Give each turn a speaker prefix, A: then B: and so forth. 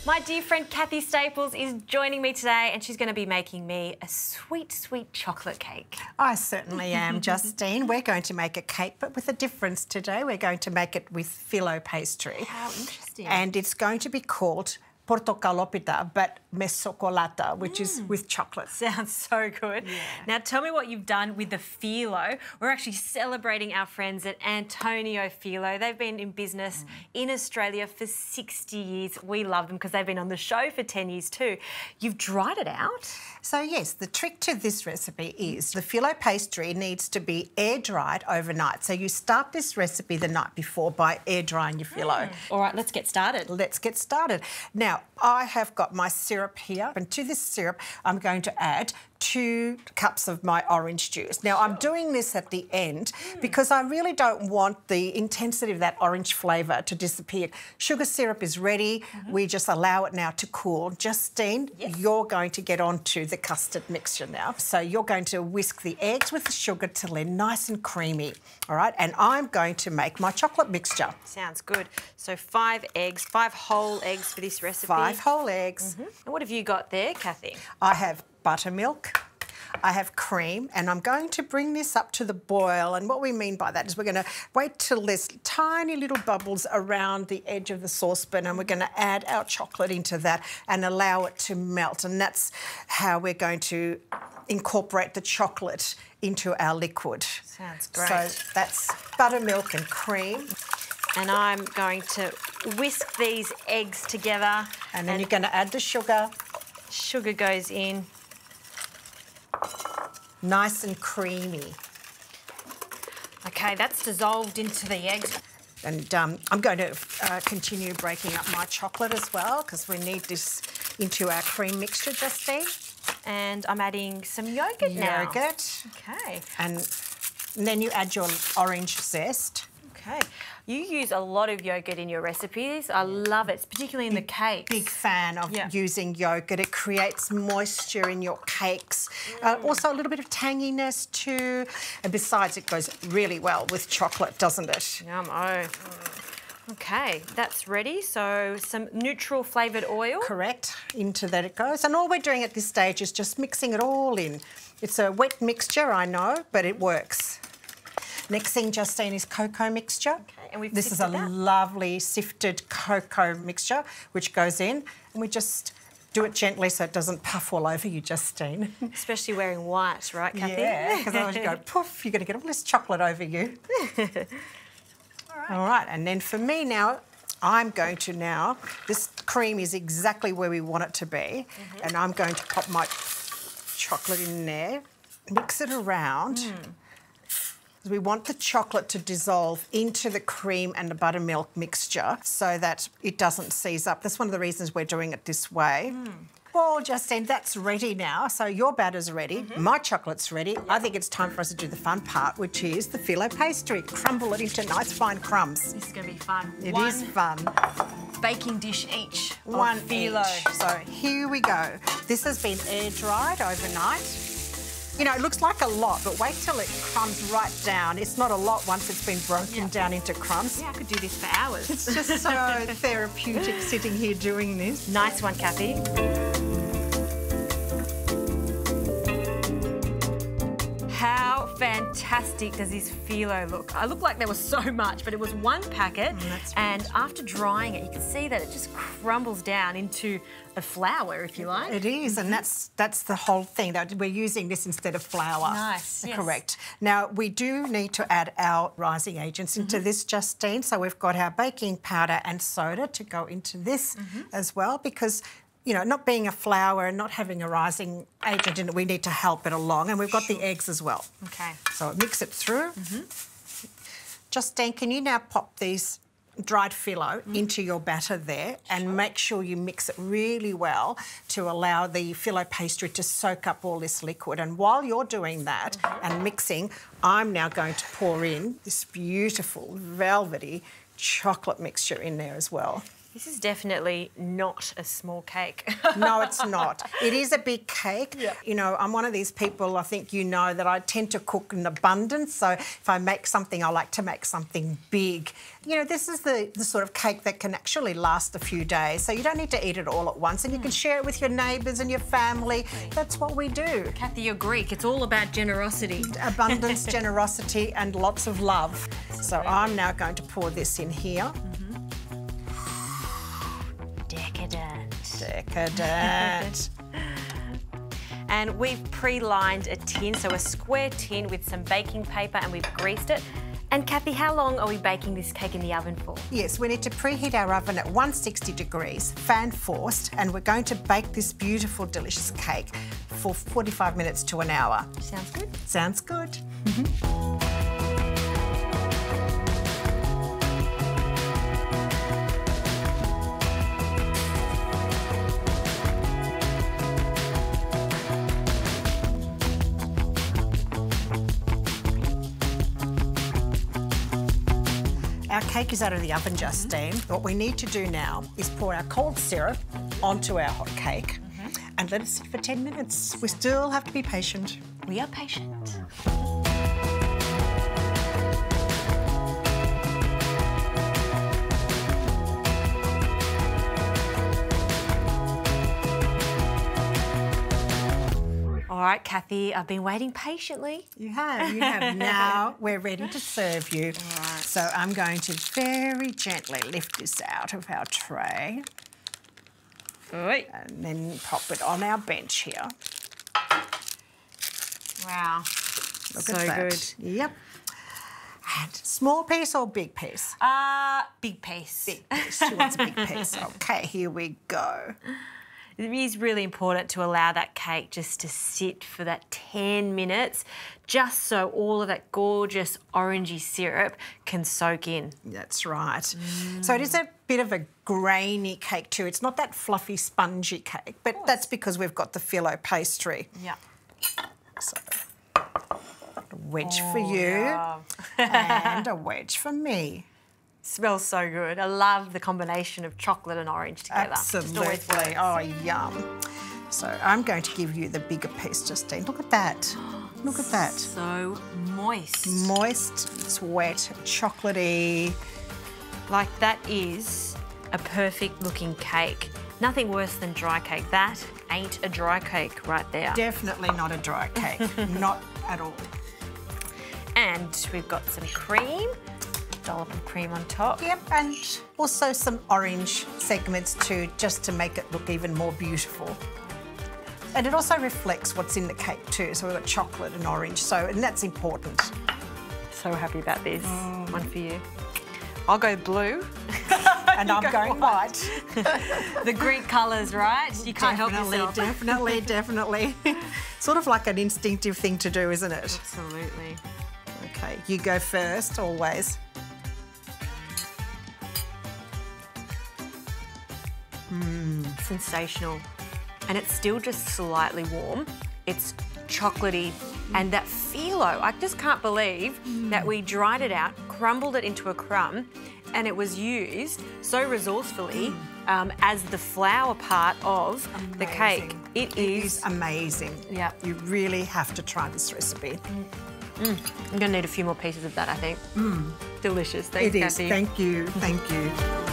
A: My dear friend Kathy Staples is joining me today and she's going to be making me a sweet, sweet chocolate cake.
B: I certainly am, Justine. We're going to make a cake, but with a difference today. We're going to make it with phyllo pastry.
A: How interesting.
B: And it's going to be called Portokalopita, but mesocolata, which is with chocolate.
A: Sounds so good.
B: Yeah.
A: Now, tell me what you've done with the phyllo. We're actually celebrating our friends at Antonio Phyllo. They've been in business in Australia for 60 years. We love them because they've been on the show for 10 years too. You've dried it out?
B: So, yes, the trick to this recipe is the phyllo pastry needs to be air-dried overnight. So you start this recipe the night before by air-drying your phyllo.
A: All right, let's get started.
B: Let's get started. Now, I have got my syrup here, and to this syrup, I'm going to add 2 cups of my orange juice. Now, I'm doing this at the end because I really don't want the intensity of that orange flavour to disappear. Sugar syrup is ready. We just allow it now to cool. Justine, you're going to get onto the custard mixture now. So you're going to whisk the eggs with the sugar till they're nice and creamy, all right? And I'm going to make my chocolate mixture.
A: Sounds good. So 5 eggs, 5 whole eggs for this recipe.
B: 5 whole eggs.
A: And what have you got there, Kathy?
B: I have buttermilk, I have cream, and I'm going to bring this up to the boil. And what we mean by that is we're going to wait till there's tiny little bubbles around the edge of the saucepan, and we're going to add our chocolate into that and allow it to melt. And that's how we're going to incorporate the chocolate into our liquid.
A: Sounds great.
B: So that's buttermilk and cream.
A: And I'm going to whisk these eggs together.
B: And then you're going to add the sugar.
A: Sugar goes in.
B: Nice and creamy.
A: Okay, that's dissolved into the eggs.
B: And I'm going to continue breaking up my chocolate as well because we need this into our cream mixture, Justine.
A: And I'm adding some yogurt now.
B: Yogurt.
A: Okay.
B: And then you add your orange zest.
A: Okay. You use a lot of yogurt in your recipes. I love it, particularly in the cakes.
B: Big fan of using yogurt. It creates moisture in your cakes. Also a little bit of tanginess too. And besides, it goes really well with chocolate, doesn't it?
A: Yum. Okay, that's ready. So some neutral flavoured oil.
B: Correct. Into that it goes. And all we're doing at this stage is just mixing it all in. It's a wet mixture, I know, but it works. Next thing, Justine, is cocoa mixture.
A: Okay, and
B: this is a lovely sifted cocoa mixture which goes in, and we just do it gently so it doesn't puff all over you, Justine.
A: Especially wearing white, right, Kathy?
B: Yeah, because otherwise you go poof, you're going to get all this chocolate over you. All right, and then for me now, I'm going to this cream is exactly where we want it to be, and I'm going to pop my chocolate in there, mix it around. We want the chocolate to dissolve into the cream and the buttermilk mixture so that it doesn't seize up. That's one of the reasons we're doing it this way. Well, Justine, that's ready now. So your batter's ready, my chocolate's ready. I think it's time for us to do the fun part, which is the phyllo pastry. Crumble it into nice fine crumbs.
A: This is going to be fun.
B: It is fun.
A: Baking dish each.
B: One
A: phyllo.
B: each. So here we go. This has been air dried overnight. You know, it looks like a lot, but wait till it crumbs right down. It's not a lot once it's been broken down into crumbs.
A: Yeah, I could do this for hours.
B: It's just so therapeutic sitting here doing this.
A: Nice one, Kathy. How fantastic does this phyllo look? I look like there was so much, but it was one packet. And after drying it, you can see that it just crumbles down into a flour, if you like.
B: It is, and that's the whole thing. That we're using this instead of flour.
A: Nice, yes.
B: Correct. Now, we do need to add our rising agents into this, Justine. So we've got our baking powder and soda to go into this as well because, you know, not being a flour and not having a rising agent in it, we need to help it along. And we've got the eggs as well.
A: Okay.
B: So mix it through. Justine, can you now pop these dried phyllo into your batter there and make sure you mix it really well to allow the phyllo pastry to soak up all this liquid. And while you're doing that and mixing, I'm now going to pour in this beautiful velvety chocolate mixture in there as well.
A: This is definitely not a small cake.
B: No, it's not. It is a big cake.
A: Yeah.
B: You know, I'm one of these people, I think you know, that I tend to cook in abundance. So if I make something, I like to make something big. You know, this is the sort of cake that can actually last a few days. So you don't need to eat it all at once, and you can share it with your neighbours and your family. That's what we do.
A: Kathy, you're Greek. It's all about generosity.
B: Abundance, generosity, and lots of love. So I'm now going to pour this in here.
A: Decadent.
B: Decadent.
A: And we've pre-lined a tin, so a square tin with some baking paper, and we've greased it. And Kathy, how long are we baking this cake in the oven for?
B: Yes, we need to preheat our oven at 160 degrees, fan forced, and we're going to bake this beautiful, delicious cake for 45 minutes to an hour.
A: Sounds good.
B: Sounds good. Our cake is out of the oven, Justine. What we need to do now is pour our cold syrup onto our hot cake and let it sit for 10 minutes. We still have to be patient.
A: We are patient. All right, Kathy, I've been waiting patiently.
B: You have. Now we're ready to serve you.
A: All right.
B: So I'm going to very gently lift this out of our tray
A: Oi.
B: and then pop it on our bench here.
A: Wow.
B: Look
A: So
B: at that.
A: good.
B: Yep. And small piece or big piece?
A: Big piece.
B: Big piece. She wants a big piece. Okay, here we go.
A: It is really important to allow that cake just to sit for that 10 minutes, just so all of that gorgeous orangey syrup can soak in.
B: That's right. So it is a bit of a grainy cake too. It's not that fluffy, spongy cake, but that's because we've got the phyllo pastry.
A: Yeah.
B: So a wedge for you
A: Yeah.
B: and a wedge for me.
A: Smells so good. I love the combination of chocolate and orange together. Just always
B: Absolutely.
A: works.
B: Oh, yum. So I'm going to give you the bigger piece, Justine. Look at that. Look at that.
A: So moist.
B: Moist, it's wet, chocolatey.
A: Like that is a perfect looking cake. Nothing worse than dry cake. That ain't a dry cake right there.
B: Definitely not a dry cake. Not at all.
A: And we've got some cream. Dollop of cream on top.
B: Yep, and also some orange segments too, just to make it look even more beautiful. And it also reflects what's in the cake too. So we've got chocolate and orange, and that's important.
A: So happy about this. One for you. I'll go blue.
B: And I'm going white.
A: The Greek colours, right? You can't help yourself.
B: Definitely. Sort of like an instinctive thing to do, isn't it?
A: Absolutely.
B: Okay, you go first, always.
A: Sensational. And it's still just slightly warm. It's chocolatey. And that phyllo, I just can't believe that we dried it out, crumbled it into a crumb, and it was used so resourcefully as the flour part of the cake. It is
B: amazing.
A: Yeah.
B: You really have to try this recipe.
A: I'm going to need a few more pieces of that, I think. Delicious. Thanks,
B: It is.
A: Kathy.
B: Thank you. Thank you.